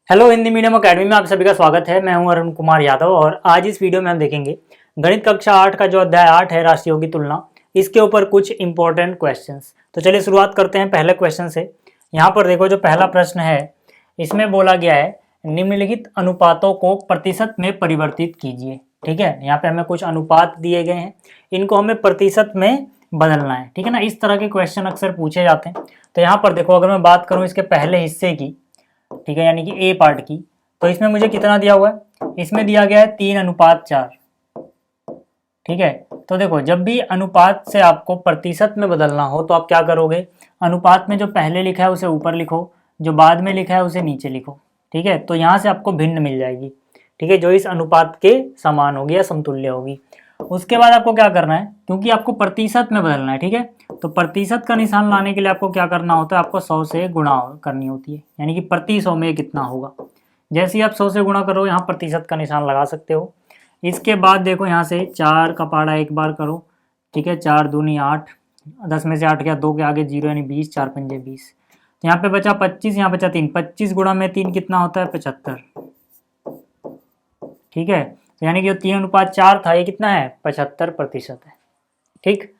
Hello Hindi medium academy में आप सभी का स्वागत है। मैं हूं अरुण कुमार यादव और आज इस वीडियो में हम देखेंगे गणित कक्षा 8 का जो अध्याय 8 है राशियों की तुलना, इसके ऊपर कुछ इंपॉर्टेंट क्वेश्चंस। तो चलिए शुरुआत करते हैं पहले क्वेश्चन से। यहाँ पर देखो जो पहला प्रश्न है इसमें बोला गया है निम्नलिखित अनुपातों को प्रतिशत में परिवर्तित कीजिए। ठीक है, यहाँ पे हमें कुछ अनुपात दिए गए हैं, इनको हमें प्रतिशत में बदलना है। ठीक है ना, इस तरह के क्वेश्चन अक्सर पूछे जाते हैं। तो यहाँ पर देखो अगर मैं बात करूँ इसके पहले हिस्से की, ठीक है, यानी कि ए पार्ट की, तो इसमें मुझे कितना दिया हुआ है, इसमें दिया गया है 3:4। ठीक है, तो देखो जब भी अनुपात से आपको प्रतिशत में बदलना हो तो आप क्या करोगे, अनुपात में जो पहले लिखा है उसे ऊपर लिखो, जो बाद में लिखा है उसे नीचे लिखो। ठीक है, तो यहाँ से आपको भिन्न मिल जाएगी। ठीक है, जो इस अनुपात के समान होगी या समतुल्य होगी। उसके बाद आपको क्या करना है, क्योंकि आपको प्रतिशत में बदलना है, ठीक है, तो प्रतिशत का निशान लाने के लिए आपको क्या करना होता है, आपको 100 से गुणा करनी होती है, यानी कि प्रति 100 में कितना होगा। जैसे ही आप 100 से गुणा करो यहाँ प्रतिशत का निशान लगा सकते हो। इसके बाद देखो यहाँ से 4 का पाड़ा एक बार करो। ठीक है, 4 दूनी 8, 10 में से 8 गया, 2 के आगे 0 यानी 20, 4 पंजे 20। तो यहाँ पे बचा 25, यहाँ बचा 3, 25 गुणा में 3 कितना होता है, 75। ठीक है, तो यानी कि जो 3:4 था ये कितना है, 75% है। ठीक,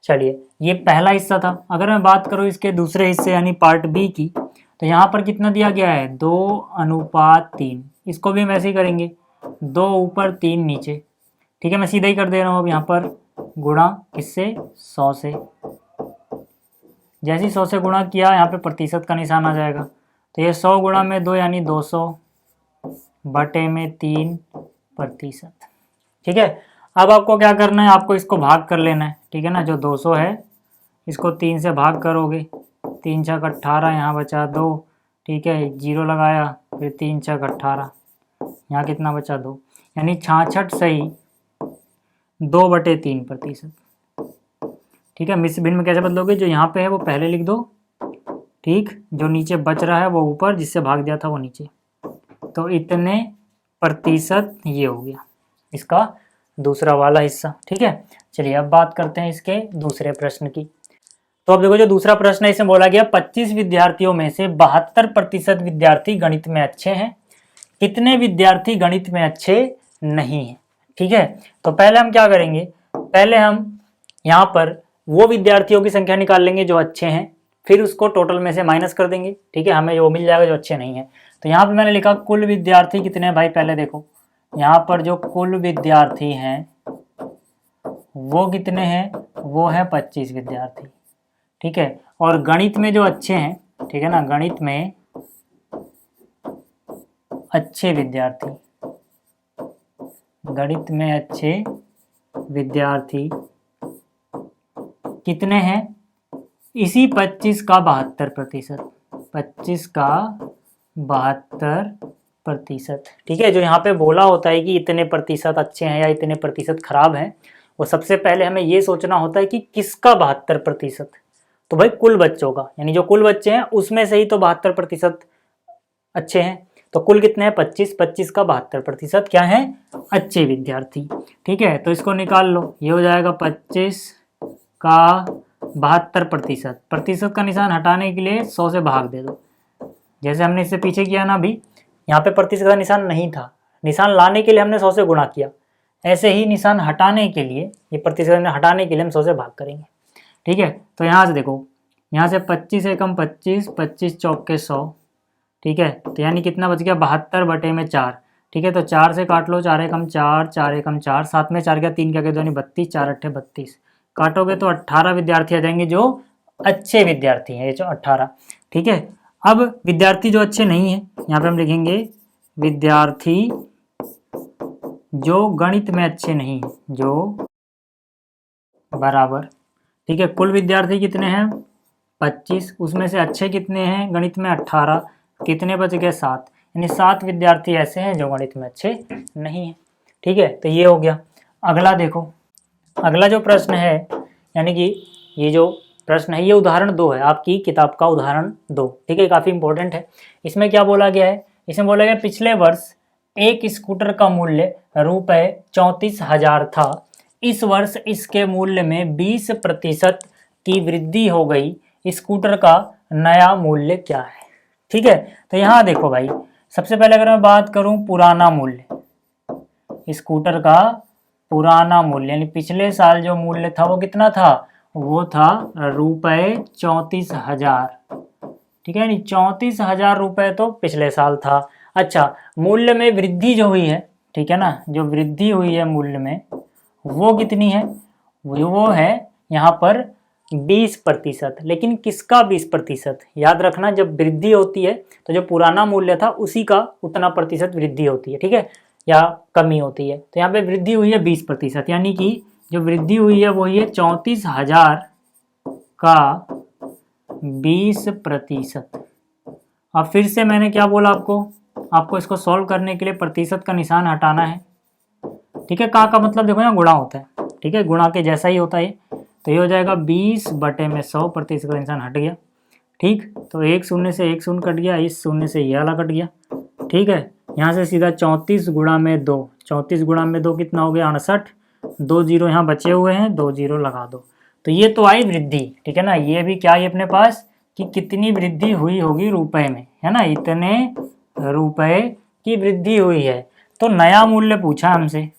चलिए ये पहला हिस्सा था। अगर मैं बात करूँ इसके दूसरे हिस्से यानी पार्ट बी की, तो यहाँ पर कितना दिया गया है, 2:3। इसको भी हम ऐसे ही करेंगे, 2 ऊपर 3 नीचे। ठीक है, मैं सीधा ही कर दे रहा हूँ अब यहाँ पर गुणा किससे, 100 से। जैसे ही 100 से गुणा किया यहाँ पे प्रतिशत का निशान आ जाएगा, तो ये 100 गुणा में 2 यानी 200 बटे में 3%। ठीक है, अब आपको क्या करना है, आपको इसको भाग कर लेना है। ठीक है ना, जो 200 है इसको 3 से भाग करोगे, 3 छक 18, यहाँ बचा 2। ठीक है, 0 लगाया, फिर 3 छक 18, यहाँ कितना बचा 2, यानी 66 सही 2/3%। ठीक है, मिश्र भिन्न में कैसे बदलोगे, जो यहाँ पे है वो पहले लिख दो, ठीक, जो नीचे बच रहा है वो ऊपर, जिससे भाग दिया था वो नीचे, तो इतने प्रतिशत ये हो गया इसका दूसरा वाला हिस्सा। ठीक है, चलिए अब बात करते हैं इसके दूसरे प्रश्न की। तो अब देखो जो दूसरा प्रश्न है इसमें बोला गया 25 विद्यार्थियों में से 72% विद्यार्थी गणित में अच्छे हैं, कितने विद्यार्थी गणित में अच्छे नहीं हैं। ठीक है, तो पहले हम क्या करेंगे, पहले हम यहाँ पर वो विद्यार्थियों की संख्या निकाल लेंगे जो अच्छे हैं, फिर उसको टोटल में से माइनस कर देंगे। ठीक है, हमें वो मिल जाएगा जो अच्छे नहीं है। तो यहाँ पर मैंने लिखा कुल विद्यार्थी कितने हैं भाई, पहले देखो यहाँ पर जो कुल विद्यार्थी हैं वो कितने हैं, वो है 25 विद्यार्थी। ठीक है, और गणित में जो अच्छे हैं, ठीक है ना, गणित में अच्छे विद्यार्थी, गणित में अच्छे विद्यार्थी कितने हैं, इसी 25 का 72%, 25 का 72%। ठीक है, जो यहाँ पे बोला होता है कि इतने प्रतिशत अच्छे हैं या इतने प्रतिशत खराब हैं, वो सबसे पहले हमें ये सोचना होता है कि किसका 72%, तो भाई कुल बच्चों का, यानी जो कुल बच्चे हैं उसमें से ही तो 72% अच्छे हैं। तो कुल कितने हैं, 25, 25 का 72% क्या है, अच्छे विद्यार्थी। ठीक है, तो इसको निकाल लो, ये हो जाएगा 25 का 72%। प्रतिशत का निशान हटाने के लिए 100 से भाग दे दो, जैसे हमने इससे पीछे किया ना, अभी यहाँ पे प्रतिशत का निशान नहीं था, निशान लाने के लिए हमने 100 से गुणा किया, ऐसे ही निशान हटाने के लिए, ये प्रतिशत हटाने के लिए हम 100 से भाग करेंगे। ठीक है, तो यहाँ से देखो, यहाँ से 25 एकम 25, 25 चौके 100। ठीक है, तो यानी कितना बच गया, 72/4। ठीक है, तो 4 से काट लो, 4 एकम 4, 4 एकम 4, 7 में 4 गया, 3 क्या गया, 2 32, 4 अट्ठे 32, काटोगे तो 18 विद्यार्थी आ जाएंगे जो अच्छे विद्यार्थी हैं, ये जो 18। ठीक है, अब विद्यार्थी जो अच्छे नहीं हैं, यहाँ पे हम लिखेंगे विद्यार्थी जो गणित में अच्छे नहीं हैं, जो बराबर। ठीक है, कुल विद्यार्थी कितने हैं, 25, उसमें से अच्छे कितने हैं गणित में, 18, कितने बच गए, 7, यानी 7 विद्यार्थी ऐसे हैं जो गणित में अच्छे नहीं हैं। ठीक है, तो ये हो गया। अगला देखो, अगला जो प्रश्न है, यानी कि ये जो प्रश्न है ये उदाहरण 2 है, आपकी किताब का उदाहरण 2। ठीक है, काफ़ी इंपॉर्टेंट है। इसमें क्या बोला गया है, इसमें बोला गया पिछले वर्ष एक स्कूटर का मूल्य ₹34,000 था, इस वर्ष इसके मूल्य में 20% की वृद्धि हो गई, स्कूटर का नया मूल्य क्या है। ठीक है, तो यहाँ देखो भाई, सबसे पहले अगर मैं बात करूं पुराना मूल्य, स्कूटर का पुराना मूल्य यानी पिछले साल जो मूल्य था वो कितना था, वो था ₹34,000। ठीक है, यानी 34,000 रुपये तो पिछले साल था। अच्छा, मूल्य में वृद्धि जो हुई है, ठीक है ना, जो वृद्धि हुई है मूल्य में वो कितनी है, वो है यहाँ पर 20%। लेकिन किसका 20%? याद रखना, जब वृद्धि होती है तो जो पुराना मूल्य था उसी का उतना प्रतिशत वृद्धि होती है, ठीक है, या कमी होती है। तो यहाँ पे वृद्धि हुई है 20%, यानी कि जो वृद्धि हुई है वो है 34,000 का 20%। अब फिर से मैंने क्या बोला आपको इसको सॉल्व करने के लिए प्रतिशत का निशान हटाना है। ठीक है, का मतलब देखो यहाँ गुणा होता है, ठीक है, गुणा के जैसा ही होता है। तो ये हो जाएगा 20/100, प्रतिशत का निशान हट गया। ठीक, तो एक शून्य से एक शून्य कट गया, इस शून्य से ये वाला कट गया। ठीक है, यहाँ से सीधा 34 गुणा में 2, 34 गुणा में 2 कितना हो गया 68, 2 जीरो यहाँ बचे हुए हैं, 2 जीरो लगा दो। तो ये तो आई वृद्धि, ठीक है ना। ये भी क्या है अपने पास कि कितनी वृद्धि हुई होगी रुपए में, है ना, इतने रुपए की वृद्धि हुई है। तो नया मूल्य पूछा हमसे,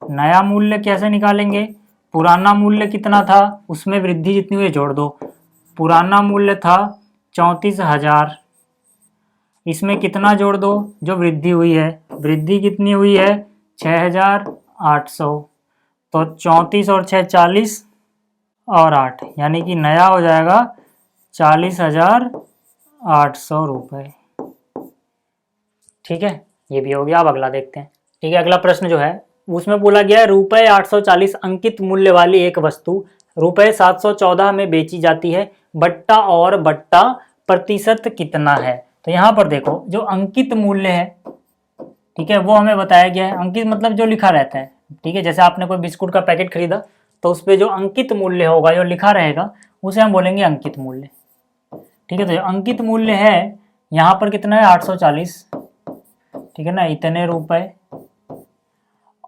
नया मूल्य कैसे निकालेंगे, पुराना मूल्य कितना था उसमें वृद्धि जितनी हुई जोड़ दो। पुराना मूल्य था 34,000, इसमें कितना जोड़ दो जो वृद्धि हुई है, वृद्धि कितनी हुई है 6,800। तो 34 और 6 40 और 8, यानी कि नया हो जाएगा 40,800 रुपये। ठीक है, ये भी हो गया। अब अगला देखते हैं। ठीक है, अगला प्रश्न जो है उसमें बोला गया है ₹840 अंकित मूल्य वाली एक वस्तु ₹714 में बेची जाती है, बट्टा और बट्टा प्रतिशत कितना है। तो यहाँ पर देखो जो अंकित मूल्य है, ठीक है, वो हमें बताया गया है। अंकित मतलब जो लिखा रहता है, ठीक है, जैसे आपने कोई बिस्कुट का पैकेट खरीदा तो उस पर जो अंकित मूल्य होगा, जो लिखा रहेगा, उसे हम बोलेंगे अंकित मूल्य। ठीक है, तो जो अंकित मूल्य है यहाँ पर कितना है 840, ठीक है ना, इतने रुपए।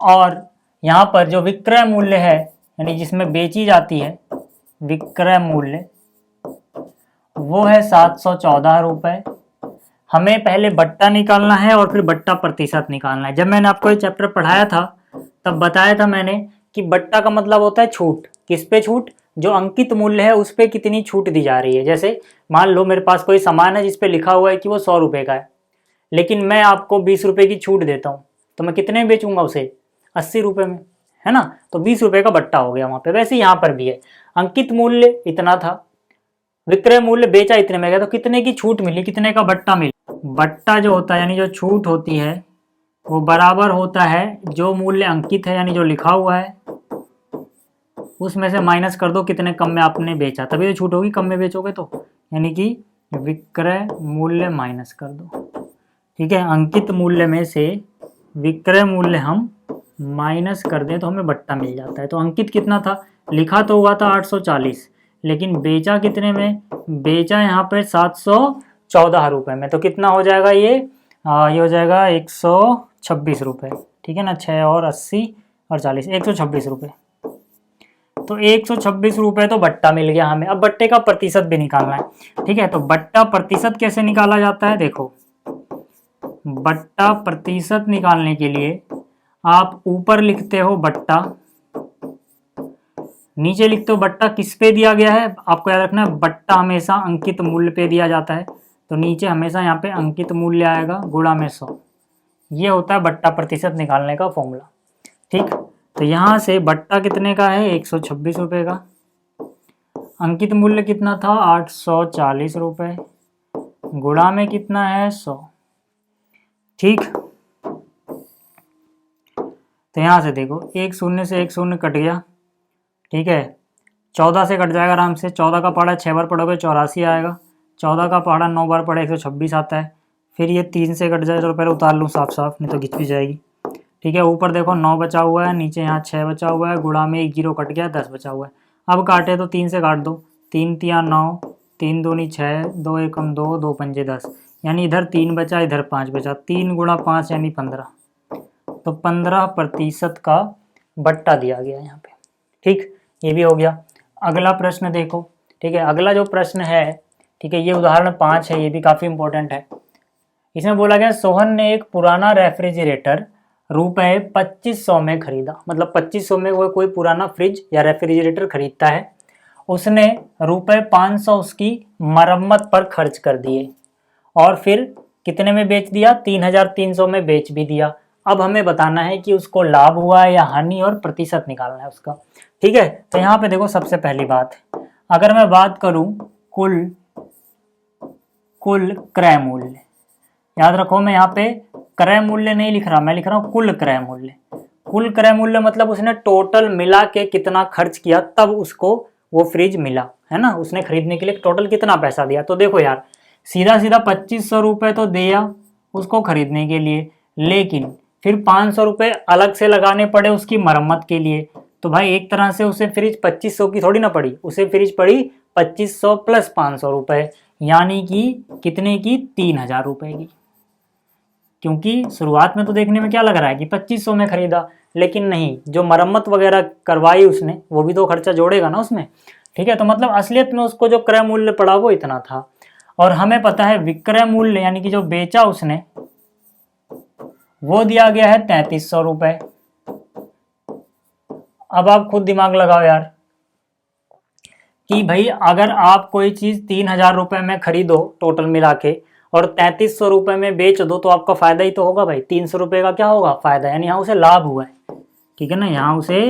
और यहाँ पर जो विक्रय मूल्य है यानी जिसमें बेची जाती है विक्रय मूल्य, वो है 714 रुपये। हमें पहले बट्टा निकालना है और फिर बट्टा प्रतिशत निकालना है। जब मैंने आपको ये चैप्टर पढ़ाया था तब बताया था मैंने कि बट्टा का मतलब होता है छूट। किस पे छूट? जो अंकित मूल्य है उस पे कितनी छूट दी जा रही है। जैसे मान लो मेरे पास कोई सामान है जिस पे लिखा हुआ है कि वो 100 रुपये का है, लेकिन मैं आपको 20 रुपये की छूट देता हूँ, तो मैं कितने में बेचूंगा उसे? 80 रुपये में, है ना। तो 20 रुपये का बट्टा हो गया वहाँ पे। वैसे यहाँ पर भी है, अंकित मूल्य इतना था, विक्रय मूल्य बेचा इतने में गया, तो कितने की छूट मिली, कितने का बट्टा मिला। बट्टा जो होता है यानी जो छूट होती है वो बराबर होता है जो मूल्य अंकित है यानी जो लिखा हुआ है उसमें से माइनस कर दो कितने कम में आपने बेचा, तभी तो छूट होगी, कम में बेचोगे तो, यानी कि विक्रय मूल्य माइनस कर दो। ठीक है, अंकित मूल्य में से विक्रय मूल्य हम माइनस कर दें तो हमें बट्टा मिल जाता है। तो अंकित कितना था, लिखा तो हुआ था 840, लेकिन बेचा कितने में, बेचा यहाँ पर 714 रुपये में। तो कितना हो जाएगा ये हो जाएगा 126 रुपये। ठीक है ना, 6 और 80 और 40, 126 रुपये। तो 126 रुपये तो बट्टा मिल गया हमें। अब बट्टे का प्रतिशत भी निकालना है। ठीक है, तो बट्टा प्रतिशत कैसे निकाला जाता है, देखो बट्टा प्रतिशत निकालने के लिए आप ऊपर लिखते हो बट्टा, नीचे लिखते हो बट्टा। किस पे दिया गया है आपको याद रखना है, बट्टा हमेशा अंकित मूल्य पे दिया जाता है, तो नीचे हमेशा यहाँ पे अंकित मूल्य आएगा गुणा में 100। ये होता है बट्टा प्रतिशत निकालने का फॉर्मूला। ठीक, तो यहाँ से बट्टा कितने का है 126 रुपये का, अंकित मूल्य कितना था 840 रुपये, गुणा में कितना है 100। ठीक, तो यहाँ से देखो एक शून्य से एक शून्य कट गया। ठीक है, 14 से कट जाएगा आराम से, 14 का पहाड़ा 6 बार पढ़ोगे 84 आएगा, 14 का पहाड़ा 9 बार पढ़े 126 आता है। फिर ये 3 से कट जाए, तो पहले उतार लूँ साफ साफ, नहीं तो घिच भी जाएगी। ठीक है, ऊपर देखो 9 बचा हुआ है, नीचे यहाँ 6 बचा हुआ है, गुणा में 1 जीरो कट गया, 10 बचा हुआ है। अब काटे तो 3 से काट दो, 3 तिया 9, 3 दूनी 6, 2 एकम 2, 2 पंजे 10, यानी इधर 3 बचा इधर 5 बचा, 3 गुणा 5 यानी 15। तो 15% का बट्टा दिया गया यहाँ पे। ठीक, ये भी हो गया। अगला प्रश्न देखो। ठीक है, अगला जो प्रश्न है, ठीक है, ये उदाहरण 5 है, ये भी काफ़ी इंपॉर्टेंट है। इसमें बोला गया सोहन ने एक पुराना रेफ्रिजरेटर रुपए 2500 में खरीदा। मतलब 2500 में वो कोई पुराना फ्रिज या रेफ्रिजरेटर खरीदता है, उसने रुपए 500 उसकी मरम्मत पर खर्च कर दिए और फिर कितने में बेच दिया, 3300 में बेच भी दिया। अब हमें बताना है कि उसको लाभ हुआ है या हानि और प्रतिशत निकालना है उसका। ठीक है, तो यहाँ पे देखो सबसे पहली बात, अगर मैं बात करूं कुल क्रय मूल्य, याद रखो मैं यहाँ पे क्रय मूल्य नहीं लिख रहा, मैं लिख रहा हूँ कुल क्रय मूल्य। कुल क्रय मूल्य मतलब उसने टोटल मिला के कितना खर्च किया तब उसको वो फ्रिज मिला, है ना, उसने खरीदने के लिए टोटल कितना पैसा दिया। तो देखो यार, सीधा सीधा 2500 रुपये तो दिया उसको खरीदने के लिए, लेकिन फिर 500 रुपये अलग से लगाने पड़े उसकी मरम्मत के लिए। तो भाई एक तरह से उसे फ्रिज 2500 की थोड़ी ना पड़ी, उसे फ्रिज पड़ी 2500 प्लस 500 रुपये, यानी कि कितने की, 3000 रुपये की। क्योंकि शुरुआत में तो देखने में क्या लग रहा है कि 2500 में खरीदा, लेकिन नहीं, जो मरम्मत वगैरह करवाई उसने वो भी तो खर्चा जोड़ेगा ना उसमें। ठीक है, तो मतलब असलियत में उसको जो क्रय मूल्य पड़ा वो इतना था। और हमें पता है विक्रय मूल्य यानी कि जो बेचा उसने वो दिया गया है 3300 रुपये। अब आप खुद दिमाग लगाओ यार कि भाई अगर आप कोई चीज 3000 रुपये में खरीदो टोटल मिला के और 3300 रुपये में बेच दो तो आपका फायदा ही तो होगा भाई, 300 रुपये का क्या होगा फायदा, यानी यहाँ उसे लाभ हुआ है। ठीक है ना, यहाँ उसे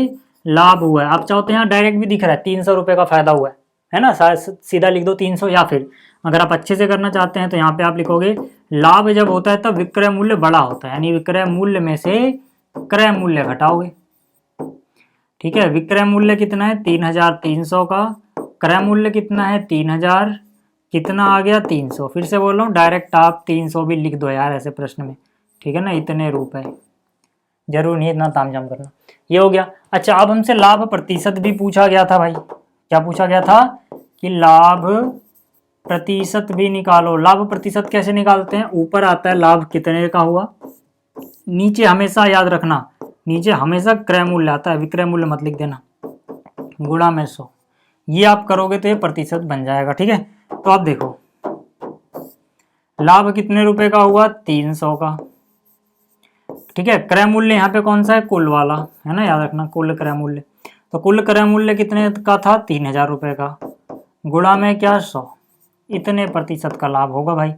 लाभ हुआ है। आप चाहो तो यहाँ डायरेक्ट भी दिख रहा है 300 रुपये का फायदा हुआ है ना, सीधा लिख दो 300, या फिर अगर आप अच्छे से करना चाहते हैं तो यहाँ पे आप लिखोगे लाभ जब होता है तब विक्रय मूल्य बड़ा होता है, यानी विक्रय मूल्य में से क्रय मूल्य घटाओगे। ठीक है, विक्रय मूल्य कितना है 3300 का, क्रय मूल्य कितना है 3000, कितना आ गया 300। फिर से बोल रहा हूँ, डायरेक्ट आप 300 भी लिख दो यार ऐसे प्रश्न में। ठीक है ना, इतने रुपए, जरूर नहीं इतना तामझाम करना। ये हो गया। अच्छा, अब हमसे लाभ प्रतिशत भी पूछा गया था भाई। क्या पूछा गया था कि लाभ प्रतिशत भी निकालो। लाभ प्रतिशत कैसे निकालते हैं, ऊपर आता है लाभ कितने का हुआ, नीचे हमेशा याद रखना, नीचे हमेशा क्रय मूल्य आता है, विक्रय मूल्य मत लिख देना, गुणा में 100। ये आप करोगे तो ये प्रतिशत बन जाएगा। ठीक है, तो आप देखो लाभ कितने रुपए का हुआ, 300 का। ठीक है, क्रय मूल्य यहाँ पे कौन सा है, कुल वाला है ना, याद रखना कुल क्रय मूल्य। तो कुल क्रय मूल्य कितने का था, 3000 रुपये का, गुणा में क्या 100, इतने प्रतिशत का लाभ होगा भाई।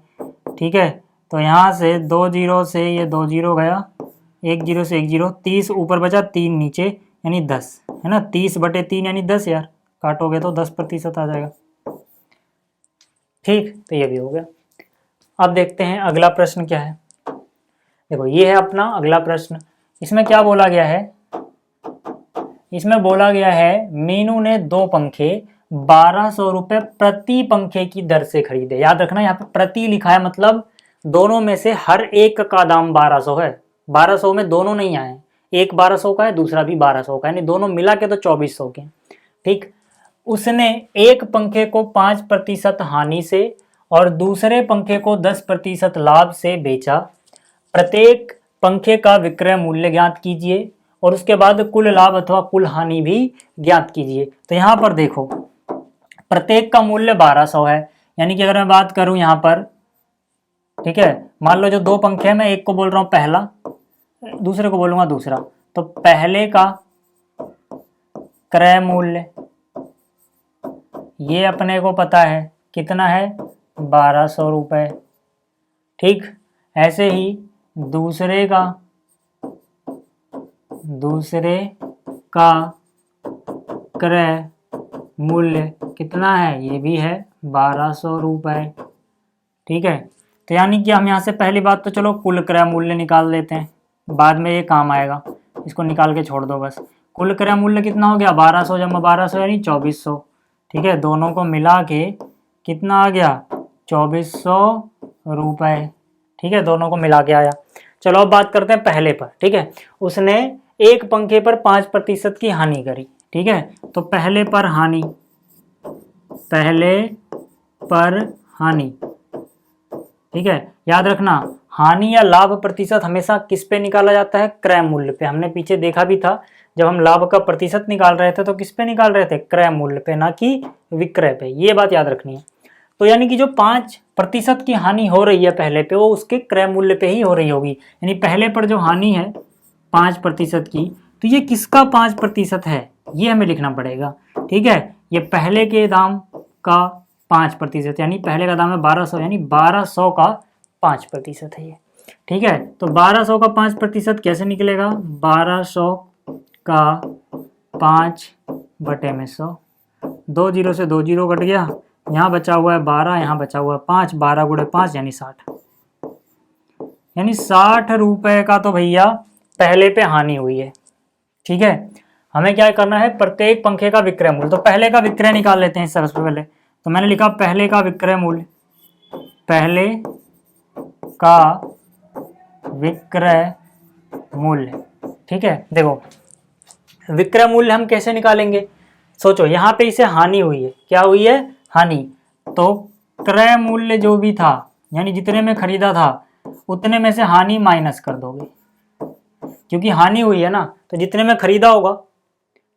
ठीक है, तो यहाँ से 2 जीरो से ये 2 जीरो गया, 1 जीरो से 1 जीरो, 30 ऊपर बचा, 3 नीचे, यानी 10 है ना, 30/3 यानी 10 यार, काटोगे तो 10% आ जाएगा। ठीक, तो ये भी हो गया। अब देखते हैं अगला प्रश्न क्या है। देखो ये है अपना अगला प्रश्न। इसमें क्या बोला गया है, इसमें बोला गया है मीनू ने 2 पंखे 1200 रुपये प्रति पंखे की दर से खरीदे। याद रखना यहाँ पे प्रति लिखा है, मतलब दोनों में से हर एक का दाम 1200 है। 1200 में दोनों नहीं आए, एक 1200 का है दूसरा भी 1200 का है, यानी दोनों मिला के तो 2400 के। ठीक, उसने एक पंखे को 5% हानि से और दूसरे पंखे को 10% लाभ से बेचा। प्रत्येक पंखे का विक्रय मूल्य ज्ञात कीजिए और उसके बाद कुल लाभ अथवा कुल हानि भी ज्ञात कीजिए। तो यहाँ पर देखो प्रत्येक का मूल्य 1200 है, यानी कि अगर मैं बात करूं यहाँ पर, ठीक है, मान लो जो 2 पंखे हैं, मैं एक को बोल रहा हूँ पहला, दूसरे को बोलूंगा दूसरा, तो पहले का क्रय मूल्य ये अपने को पता है कितना है, 1200 रुपये। ठीक, ऐसे ही दूसरे का क्रय मूल्य कितना है, ये भी है 1200 रुपये। ठीक है, तो यानी कि हम यहाँ से पहली बात तो चलो कुल क्रय मूल्य निकाल लेते हैं, बाद में ये काम आएगा, इसको निकाल के छोड़ दो बस। कुल क्रय मूल्य कितना हो गया, 1200 जमा 1200 यानी 2400। ठीक है, दोनों को मिला के कितना आ गया, 2400 रुपये। ठीक है, दोनों को मिला के आया। चलो अब बात करते हैं पहले पर। ठीक है, उसने एक पंखे पर 5% की हानि करी। ठीक है, तो पहले पर हानि। ठीक है, याद रखना हानि या लाभ प्रतिशत हमेशा किस पे निकाला जाता है, क्रय मूल्य पे। हमने पीछे देखा भी था, जब हम लाभ का प्रतिशत निकाल रहे थे तो किस पे निकाल रहे थे, क्रय मूल्य पे, ना कि विक्रय पे। ये बात याद रखनी है। तो यानी कि जो 5% की हानि हो रही है पहले पे, वो उसके क्रय मूल्य पे ही हो रही होगी। यानी पहले पर जो हानि है 5% की, तो ये किसका 5% है, ये हमें लिखना पड़ेगा। ठीक है, ये पहले के दाम का 5%, यानी पहले का दाम है 1200, यानी 1200 का 5% है ये। ठीक है, तो 1200 का 5% कैसे निकलेगा, 1200 का 5/100, 2 जीरो से 2 जीरो कट गया, यहाँ बचा हुआ है 12, यहाँ बचा हुआ है 5, 12 गुणे 5 यानी 60, यानी 60 रुपए का तो भैया पहले पे हानि हुई है। ठीक है, हमें क्या करना है, प्रत्येक पंखे का विक्रय मूल्य, तो पहले का विक्रय निकाल लेते हैं सबसे पहले। तो मैंने लिखा पहले का विक्रय मूल्य, पहले का विक्रय मूल्य। ठीक है, देखो विक्रय मूल्य हम कैसे निकालेंगे, सोचो यहाँ पे इसे हानि हुई है, क्या हुई है, हानि, तो क्रय मूल्य जो भी था, यानी जितने में खरीदा था उतने में से हानि माइनस कर दोगे, क्योंकि हानि हुई है ना, तो जितने में खरीदा होगा,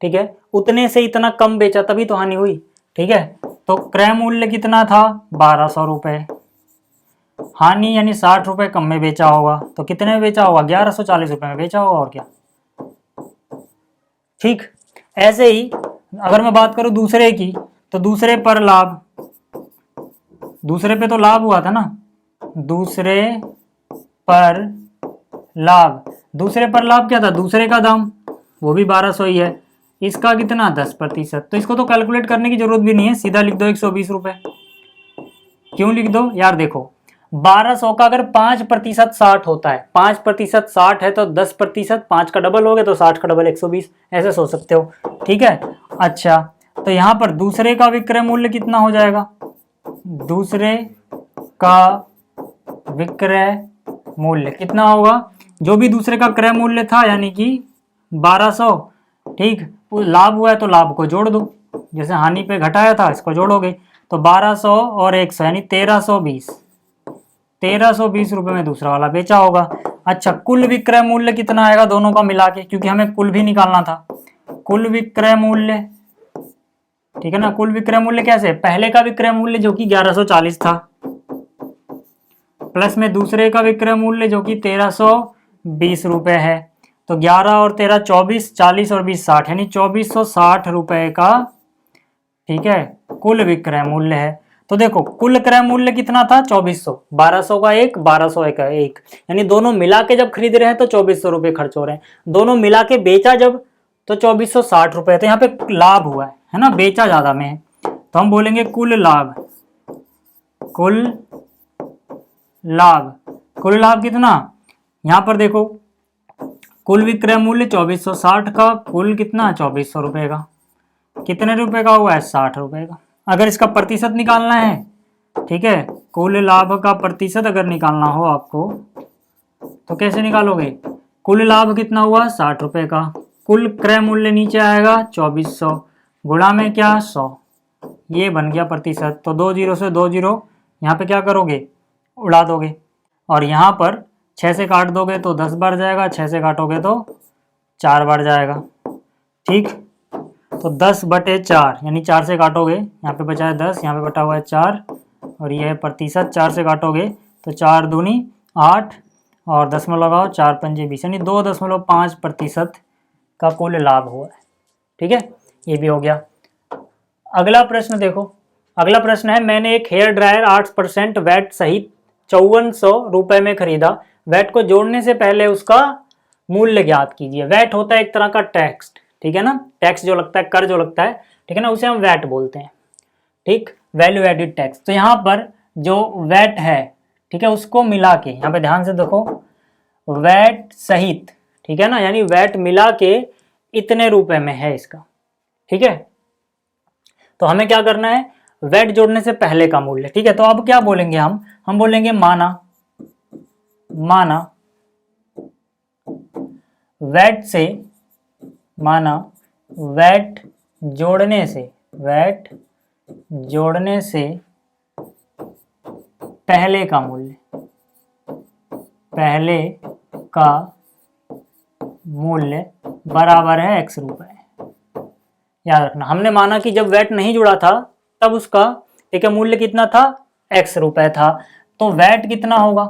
ठीक है, उतने से इतना कम बेचा तभी तो हानि हुई। ठीक है, तो क्रय मूल्य कितना था, 1200 रुपए, हानि यानी 60 रुपए कम में बेचा होगा, तो कितने में बेचा होगा, 1140 रुपए में बेचा होगा, और क्या। ठीक, ऐसे ही अगर मैं बात करूं दूसरे की, तो दूसरे पर लाभ, दूसरे पे तो लाभ हुआ था ना, दूसरे पर लाभ, दूसरे पर लाभ क्या था, दूसरे का दाम वो भी 1200 ही है, इसका कितना 10%, तो इसको तो कैलकुलेट करने की जरूरत भी नहीं है, सीधा लिख दो 120 रुपए। क्यों लिख दो यार, देखो 1200 का अगर 5% 60 होता है, 5% 60 है, तो 10% 5 का डबल हो गया, तो 60 का डबल 120, ऐसे सोच सकते हो। ठीक है, अच्छा, तो यहाँ पर दूसरे का विक्रय मूल्य कितना हो जाएगा, दूसरे का विक्रय मूल्य कितना होगा, जो भी दूसरे का क्रय मूल्य था यानी कि 1200, ठीक, लाभ हुआ है तो लाभ को जोड़ दो, जैसे हानि पे घटाया था इसको जोड़ोगे, तो 1200 और 100 यानी 1320 रुपए में दूसरा वाला बेचा होगा। अच्छा, कुल विक्रय मूल्य कितना आएगा दोनों का मिला के, क्योंकि हमें कुल भी निकालना था, कुल विक्रय मूल्य, ठीक है ना, कुल विक्रय मूल्य कैसे, पहले का विक्रय मूल्य जो कि 1140 था, प्लस में दूसरे का विक्रय मूल्य जो कि 1320 रुपए है, तो 11 और 13 24, 40 और 20 60, यानी 2460 रुपए का, ठीक है, कुल विक्रय मूल्य है। तो देखो कुल क्रय मूल्य कितना था 2400, 1200 का एक, 1200 का एक, यानी दोनों मिला के जब खरीद रहे हैं तो 2400 रुपए खर्च हो रहे हैं, दोनों मिला के बेचा जब तो 2460 रुपए, तो यहाँ पे लाभ हुआ है ना, बेचा ज्यादा में है, तो हम बोलेंगे कुल लाभ, कुल लाभ, कुल लाभ कितना, यहाँ पर देखो कुल विक्रय मूल्य 2460 का, कुल कितना 2400 रुपए का, कितने रुपए का हुआ है 60 रुपए का। अगर इसका प्रतिशत निकालना है, ठीक है, कुल लाभ का प्रतिशत अगर निकालना हो आपको, तो कैसे निकालोगे, कुल लाभ कितना हुआ 60 रुपए का, कुल क्रय मूल्य नीचे आएगा 2400, गुणा में क्या 100, ये बन गया प्रतिशत। तो 2 जीरो से 2 जीरो यहाँ पे क्या करोगे, उड़ा दोगे, और यहाँ पर 6 से काट दोगे तो 10 बढ़ जाएगा, 6 से काटोगे तो 4 बढ़ जाएगा। ठीक, तो 10/4 यानी 4 से काटोगे, यहाँ पे बचा है 10, यहाँ पे बटा हुआ है 4, और ये है प्रतिशत, 4 से काटोगे तो 4 दूनी 8, और 10 में लगाओ, 4 पंजे 20, यानी 2.5% का कुल लाभ हुआ है। ठीक है, ये भी हो गया। अगला प्रश्न देखो, अगला प्रश्न है, मैंने एक हेयर ड्रायर 8% वैट सहित 5400 रुपए में खरीदा, वैट को जोड़ने से पहले उसका मूल्य ज्ञात कीजिए। वैट होता है एक तरह का टैक्स, ठीक है ना, टैक्स जो लगता है, कर जो लगता है, ठीक है ना, उसे हम वैट बोलते हैं। ठीक, वैल्यू एडिड टैक्स। तो यहाँ पर जो वैट है, ठीक है, उसको मिला के, यहाँ पे ध्यान से देखो, वैट सहित, ठीक है ना, यानी वैट मिला के इतने रुपए में है इसका। ठीक है, तो हमें क्या करना है, वैट जोड़ने से पहले का मूल्य। ठीक है, तो अब क्या बोलेंगे हम बोलेंगे माना वैट से, माना वैट जोड़ने से, वैट जोड़ने से पहले का मूल्य, पहले का मूल्य बराबर है x रुपए। याद रखना, हमने माना कि जब वैट नहीं जुड़ा था तब उसका ठीक है, मूल्य कितना था, x रुपए था। तो वैट कितना होगा,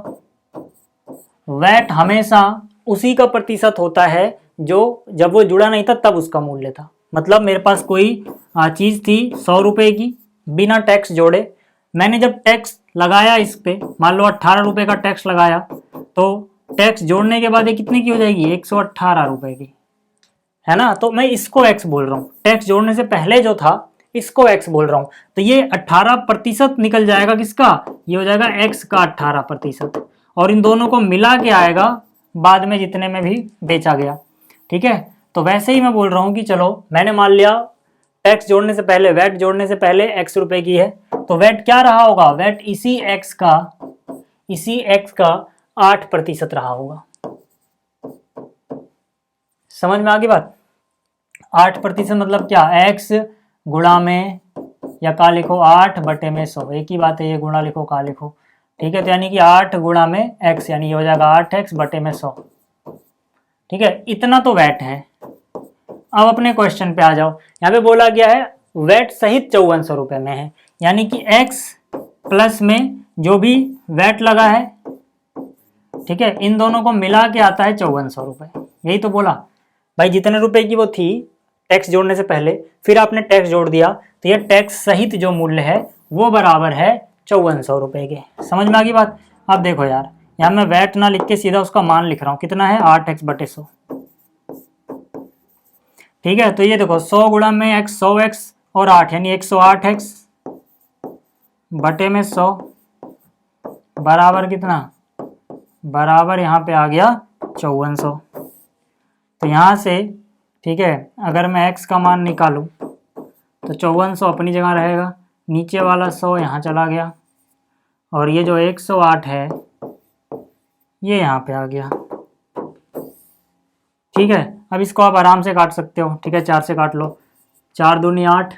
वैट हमेशा उसी का प्रतिशत होता है जो जब वो जुड़ा नहीं था तब उसका मूल्य था। मतलब मेरे पास कोई चीज थी 100 रुपए की, बिना टैक्स जोड़े, मैंने जब टैक्स लगाया इस पे, मान लो 18 रुपए का टैक्स लगाया, तो टैक्स जोड़ने के बाद ये कितने की हो जाएगी, 118 रुपए की, है ना। तो मैं इसको x बोल रहा हूँ, टैक्स जोड़ने से पहले जो था इसको x बोल रहा हूँ। तो ये 18% निकल जाएगा किसका, ये हो जाएगा x का 18%, और इन दोनों को मिला के आएगा बाद में जितने में भी बेचा गया। ठीक है, तो वैसे ही मैं बोल रहा हूँ कि चलो मैंने मान लिया टैक्स जोड़ने से पहले, वैट जोड़ने से पहले x रुपए की है, तो वैट क्या रहा होगा, वैट इसी x का 8% रहा होगा। समझ में आ गई बात, 8% मतलब क्या, x गुणा में, या का लिखो 8/100, एक ही बात है, ये गुणा लिखो का लिखो, ठीक है। तो यानी कि 8 गुणा में x, यानी ये हो जाएगा 8x/100। ठीक है, इतना तो वैट है। अब अपने क्वेश्चन पे आ जाओ, यहाँ पे बोला गया है वैट सहित 5400 रुपए में है, यानी कि x प्लस में जो भी वैट लगा है, ठीक है, इन दोनों को मिला के आता है 5400 रुपए। यही तो बोला भाई, जितने रुपए की वो थी टैक्स जोड़ने से पहले, फिर आपने टैक्स जोड़ दिया, तो ये टैक्स सहित जो मूल्य है वो बराबर है 5400 रुपए के। समझ में आ गई बात। अब देखो यार, यहाँ मैं वैट ना लिख के सीधा उसका मान लिख रहा हूँ, कितना है, 8x/100। ठीक है, तो ये देखो 100 गुणा में x, 100x और 8, यानी 108x/100 बराबर कितना, बराबर यहाँ पे आ गया 5400। तो यहाँ से, ठीक है, अगर मैं x का मान निकालूं तो 5400 अपनी जगह रहेगा, नीचे वाला 100 यहाँ चला गया, और ये जो 108 है ये यहाँ पे आ गया। ठीक है, अब इसको आप आराम से काट सकते हो। ठीक है, 4 से काट लो, 4 दूनी 8,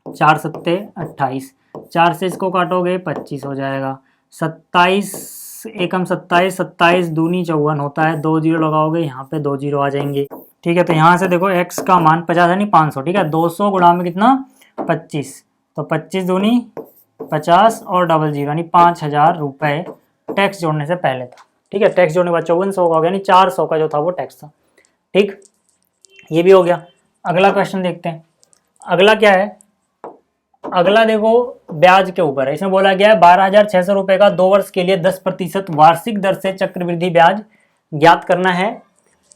4 सत्ते 28, 4 से इसको काटोगे 25 हो जाएगा, 27 एकम 27, 27 दूनी 54 होता है, 2 जीरो लगाओगे यहाँ पे 2 जीरो आ जाएंगे। ठीक है, तो यहाँ से देखो x का मान 50 है, नहीं 500। ठीक है, 200 गुणा में कितना, 25, तो 25 दूनी 50 और डबल जीरो, यानी 5000 रुपये टैक्स जोड़ने से पहले था। ठीक है, टैक्स जोड़ने के बाद 5400 का हो गया, यानी 400 का जो था वो टैक्स था। ठीक, ये भी हो गया। अगला क्वेश्चन देखते हैं, अगला क्या है, अगला देखो ब्याज के ऊपर है। इसमें बोला गया है 12,600 रुपये का 2 वर्ष के लिए 10% वार्षिक दर से चक्रवृद्धि ब्याज ज्ञात करना है,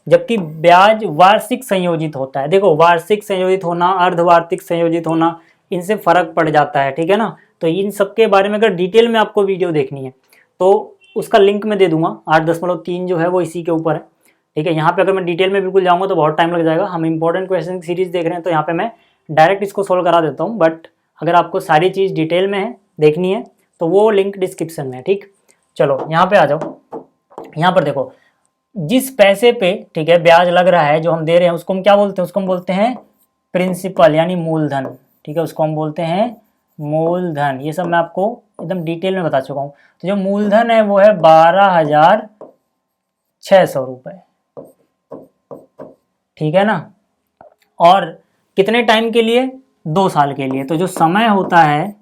जबकि ब्याज वार्षिक संयोजित होता है। देखो, वार्षिक संयोजित होना, अर्धवार्षिक संयोजित होना, इनसे फर्क पड़ जाता है। ठीक है ना, तो इन सब के बारे में अगर डिटेल में आपको वीडियो देखनी है तो उसका लिंक मैं दे दूंगा, 8.3 जो है वो इसी के ऊपर है। ठीक है, यहाँ पे अगर मैं डिटेल में बिल्कुल जाऊँगा तो बहुत टाइम लग जाएगा। हम इंपॉर्टेंट क्वेश्चन की सीरीज देख रहे हैं तो यहाँ पे मैं डायरेक्ट इसको सोल्व करा देता हूँ, बट अगर आपको सारी चीज़ डिटेल में है देखनी है तो वो लिंक डिस्क्रिप्शन में है। ठीक, चलो यहाँ पे आ जाओ। यहाँ पर देखो, जिस पैसे पे, ठीक है, ब्याज लग रहा है, जो हम दे रहे हैं, उसको हम क्या बोलते हैं, उसको हम बोलते हैं प्रिंसिपल, यानी मूलधन। ठीक है, उसको हम बोलते हैं मूलधन। ये सब मैं आपको एकदम डिटेल में बता चुका हूँ। तो जो मूलधन है वो है 12,600 रुपये। ठीक है ना, और कितने टाइम के लिए, 2 साल के लिए। तो जो समय होता है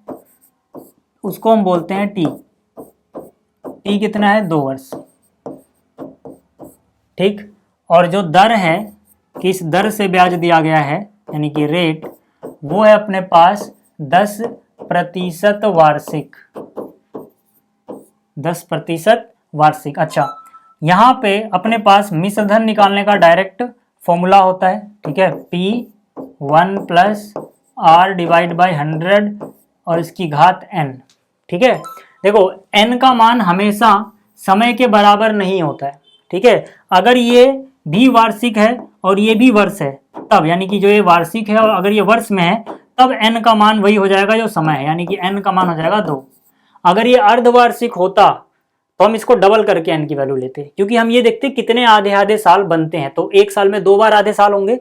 उसको हम बोलते हैं टी। टी कितना है, 2 वर्ष। ठीक, और जो दर है, किस दर से ब्याज दिया गया है, यानी कि रेट, वो है अपने पास 10% वार्षिक। 10% वार्षिक। अच्छा, यहाँ पे अपने पास मिश्र धन निकालने का डायरेक्ट फॉर्मूला होता है। ठीक है, P1 + R/100 और इसकी घात n। ठीक है, देखो n का मान हमेशा समय के बराबर नहीं होता है। ठीक है, अगर ये भी वार्षिक है और ये भी वर्ष है तब, यानी कि जो ये वार्षिक है और अगर ये वर्ष में है तब n का मान वही हो जाएगा जो समय है, यानी कि n का मान हो जाएगा 2। अगर ये अर्धवार्षिक होता तो हम इसको डबल करके n की वैल्यू लेते, क्योंकि हम ये देखते कितने आधे आधे साल बनते हैं। तो एक साल में 2 बार आधे साल होंगे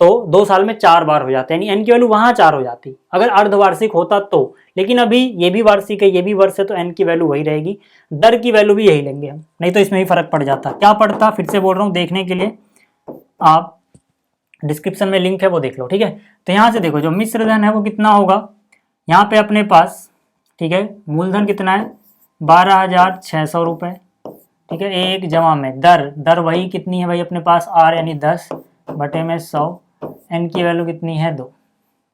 तो 2 साल में 4 बार हो जाते हैं, यानी n की वैल्यू वहां 4 हो जाती अगर अर्धवार्षिक होता तो। लेकिन अभी ये भी वार्षिक है, ये भी वर्ष है, तो n की वैल्यू वही रहेगी, दर की वैल्यू भी यही लेंगे हम, नहीं तो इसमें भी फर्क पड़ जाता। क्या पड़ता, फिर से बोल रहा हूँ, देखने के लिए आप डिस्क्रिप्शन में लिंक है वो देख लो। ठीक है, तो यहाँ से देखो जो मिश्र धन है वो कितना होगा, यहाँ पे अपने पास, ठीक है, मूलधन कितना है 12,600 रुपये, ठीक है, एक जमा में दर वही कितनी है भाई अपने पास आर यानी 10 बटे में 100, एन की वैल्यू कितनी है 2,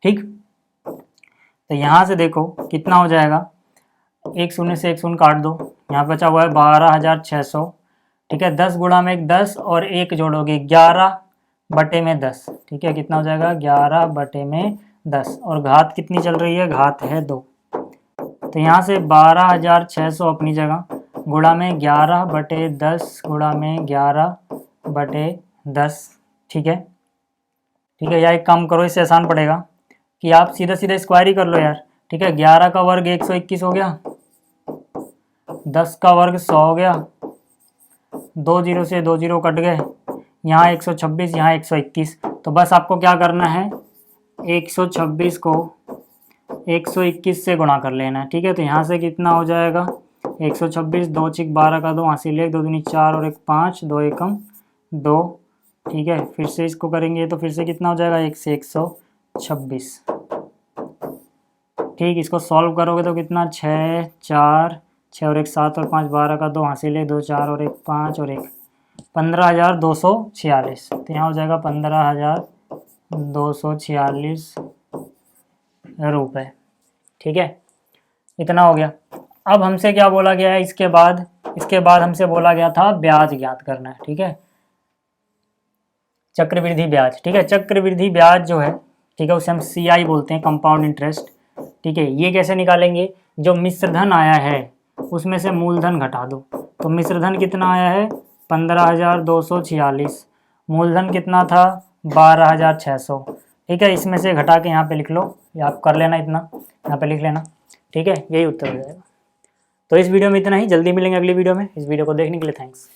ठीक। तो यहाँ से देखो कितना हो जाएगा, एक शून्य से एक शून्य काट दो, यहाँ बचा हुआ है 12,600, ठीक है, 10 गुणा में 1 10 और एक जोड़ोगे 11 बटे में 10, ठीक है, कितना हो जाएगा 11 बटे में 10 और घात कितनी चल रही है, घात है 2। तो यहाँ से 12,600 अपनी जगह गुणा में 11 बटे 10 गुणा में 11 बटे 10, ठीक है, ठीक है। या एक काम करो, इससे आसान पड़ेगा कि आप सीधा सीधा स्क्वायर ही कर लो यार, ठीक है। 11 का वर्ग 121 हो गया, 10 का वर्ग 100 हो गया, 2 0 से 2 0 कट गए, यहाँ 126 यहाँ 121। तो बस आपको क्या करना है, 126 को 121 से गुणा कर लेना है, ठीक है। तो यहाँ से कितना हो जाएगा 126, 2 चिक 12 का 2 हासिल 1, 2 दूनी 4 और 1 5, 2 एकम 2, ठीक है। फिर से इसको करेंगे तो फिर से कितना हो जाएगा 1 से 126, ठीक। इसको सॉल्व करोगे तो कितना 6 4 6 और 1 7 और 5 12 का 2 हासिल 1, 2 4 और 1 5 और 1 15,246। तो यहाँ हो जाएगा 15,246 रुपये, ठीक है। इतना हो गया। अब हमसे क्या बोला गया है, इसके बाद हमसे बोला गया था ब्याज ज्ञात करना है, ठीक है, चक्रवृद्धि ब्याज, ठीक है। चक्रवृद्धि ब्याज जो है, ठीक है, उसे हम CI बोलते हैं, कंपाउंड इंटरेस्ट, ठीक है। ये कैसे निकालेंगे, जो मिश्रधन आया है उसमें से मूलधन घटा दो। तो मिश्रधन कितना आया है 15,246, मूलधन कितना था 12,600, ठीक है। इसमें से घटा के यहाँ पे लिख लो, या आप कर लेना, इतना यहाँ पे लिख लेना, ठीक है, यही उत्तर हो जाएगा। तो इस वीडियो में इतना ही, जल्दी मिलेंगे अगली वीडियो में। इस वीडियो को देखने के लिए थैंक्स।